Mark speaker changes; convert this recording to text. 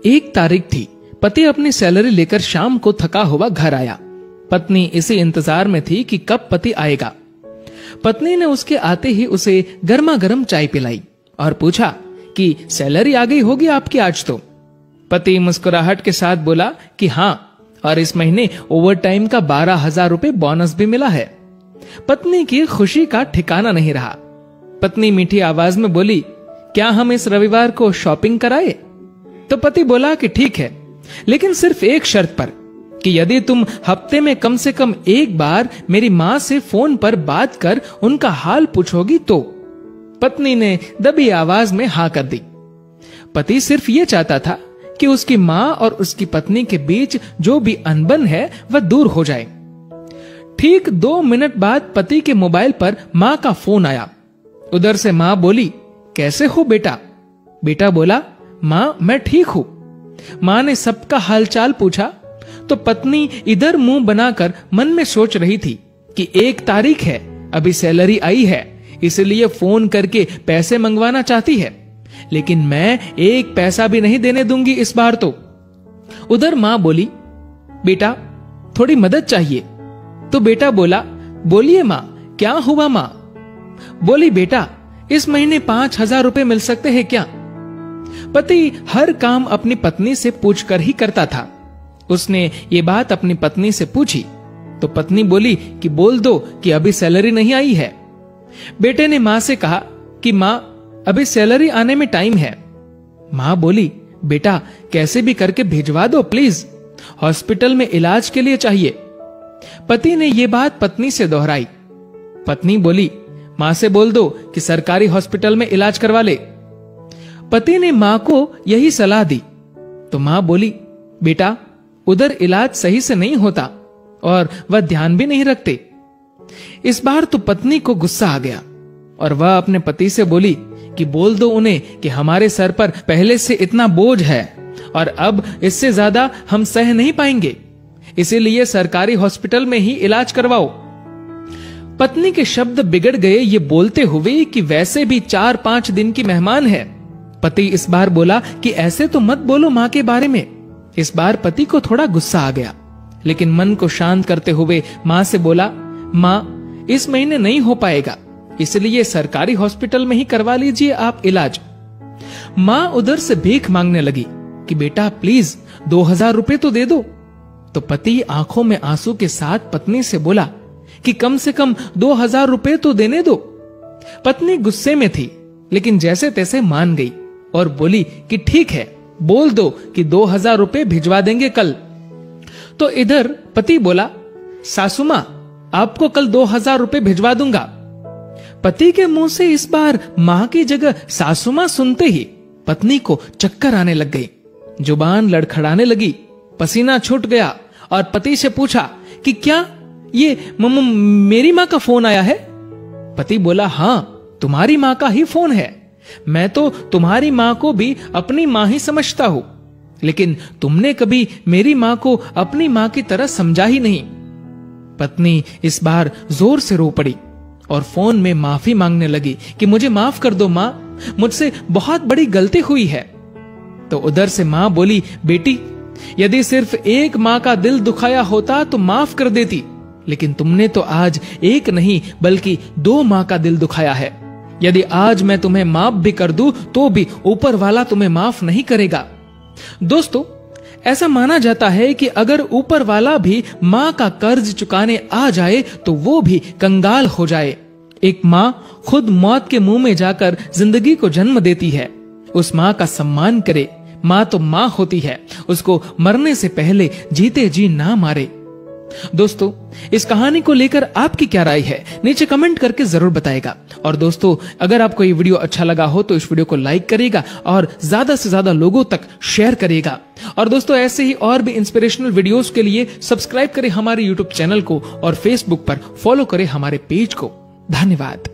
Speaker 1: 1 तारीख थी। पति अपनी सैलरी लेकर शाम को थका हुआ घर आया। पत्नी इसी इंतजार में थी कि कब पति आएगा। पत्नी ने उसके आते ही उसे गर्मा गर्म चाय पिलाई और पूछा कि सैलरी आ गई होगी आपकी आज तो। पति मुस्कुराहट के साथ बोला कि हाँ, और इस महीने ओवर टाइम का 12,000 रुपए बोनस भी मिला है। पत्नी की खुशी का ठिकाना नहीं रहा। पत्नी मीठी आवाज में बोली, क्या हम इस रविवार को शॉपिंग कराए? तो पति बोला कि ठीक है, लेकिन सिर्फ एक शर्त पर, कि यदि तुम हफ्ते में कम से कम एक बार मेरी माँ से फोन पर बात कर उनका हाल पूछोगी तो। पत्नी ने दबी आवाज में हाँ कर दी। पति सिर्फ ये चाहता था कि उसकी माँ और उसकी पत्नी के बीच जो भी अनबन है वह दूर हो जाए। ठीक 2 मिनट बाद पति के मोबाइल पर माँ का फोन आया। उधर से माँ बोली, कैसे हो बेटा? बेटा बोला, माँ मैं ठीक हूं। माँ ने सबका हालचाल पूछा तो पत्नी इधर मुंह बनाकर मन में सोच रही थी कि 1 तारीख है, अभी सैलरी आई है, इसलिए फोन करके पैसे मंगवाना चाहती है, लेकिन मैं 1 पैसा भी नहीं देने दूंगी इस बार तो। उधर माँ बोली, बेटा थोड़ी मदद चाहिए। तो बेटा बोला, बोलिए माँ, क्या हुआ माँ? बोली, बेटा इस महीने 5,000 रुपए मिल सकते हैं क्या? पति हर काम अपनी पत्नी से पूछकर ही करता था। उसने ये बात अपनी पत्नी से पूछी तो पत्नी बोली कि बोल दो कि अभी सैलरी नहीं आई है। बेटे ने माँ से कहा कि माँ अभी सैलरी आने में टाइम है। माँ बोली, बेटा कैसे भी करके भिजवा दो प्लीज, हॉस्पिटल में इलाज के लिए चाहिए। पति ने ये बात पत्नी से दोहराई। पत्नी बोली, माँ से बोल दो कि सरकारी हॉस्पिटल में इलाज करवा ले। पति ने माँ को यही सलाह दी तो माँ बोली, बेटा उधर इलाज सही से नहीं होता और वह ध्यान भी नहीं रखते। इस बार तो पत्नी को गुस्सा आ गया और वह अपने पति से बोली कि बोल दो उन्हें कि हमारे सर पर पहले से इतना बोझ है और अब इससे ज्यादा हम सह नहीं पाएंगे, इसीलिए सरकारी हॉस्पिटल में ही इलाज करवाओ। पत्नी के शब्द बिगड़ गए ये बोलते हुए कि वैसे भी 4-5 दिन की मेहमान है। पति इस बार बोला कि ऐसे तो मत बोलो माँ के बारे में। इस बार पति को थोड़ा गुस्सा आ गया, लेकिन मन को शांत करते हुए माँ से बोला, माँ इस महीने नहीं हो पाएगा, इसलिए सरकारी हॉस्पिटल में ही करवा लीजिए आप इलाज। माँ उधर से भीख मांगने लगी कि बेटा प्लीज 2,000 रुपए तो दे दो। तो पति आंखों में आंसू के साथ पत्नी से बोला कि कम से कम 2,000 रुपए तो देने दो। पत्नी गुस्से में थी, लेकिन जैसे तैसे मान गई और बोली कि ठीक है, बोल दो कि 2,000 रुपए भिजवा देंगे कल। तो इधर पति बोला, सासू मां आपको कल 2,000 रुपए भिजवा दूंगा। पति के मुंह से इस बार मां की जगह सासू मां सुनते ही पत्नी को चक्कर आने लग गई, जुबान लड़खड़ाने लगी, पसीना छूट गया और पति से पूछा कि क्या ये मेरी मां का फोन आया है? पति बोला, हाँ तुम्हारी मां का ही फोन है, मैं तो तुम्हारी मां को भी अपनी मां ही समझता हूं, लेकिन तुमने कभी मेरी मां को अपनी मां की तरह समझा ही नहीं। पत्नी इस बार जोर से रो पड़ी और फोन में माफी मांगने लगी कि मुझे माफ कर दो मां, मुझसे बहुत बड़ी गलती हुई है। तो उधर से मां बोली, बेटी यदि सिर्फ एक मां का दिल दुखाया होता तो माफ कर देती, लेकिन तुमने तो आज एक नहीं बल्कि 2 मां का दिल दुखाया है। यदि आज मैं तुम्हें माफ भी कर दूं तो भी ऊपर वाला तुम्हें माफ नहीं करेगा। दोस्तों, ऐसा माना जाता है कि अगर ऊपर वाला भी माँ का कर्ज चुकाने आ जाए तो वो भी कंगाल हो जाए। एक माँ खुद मौत के मुंह में जाकर जिंदगी को जन्म देती है। उस माँ का सम्मान करे। माँ तो माँ होती है, उसको मरने से पहले जीते जी ना मारे। दोस्तों, इस कहानी को लेकर आपकी क्या राय है नीचे कमेंट करके जरूर बताएगा। और दोस्तों, अगर आपको ये वीडियो अच्छा लगा हो तो इस वीडियो को लाइक करिएगा और ज्यादा से ज्यादा लोगों तक शेयर करिएगा। और दोस्तों, ऐसे ही और भी इंस्पिरेशनल वीडियोस के लिए सब्सक्राइब करें हमारे यूट्यूब चैनल को और फेसबुक पर फॉलो करें हमारे पेज को। धन्यवाद।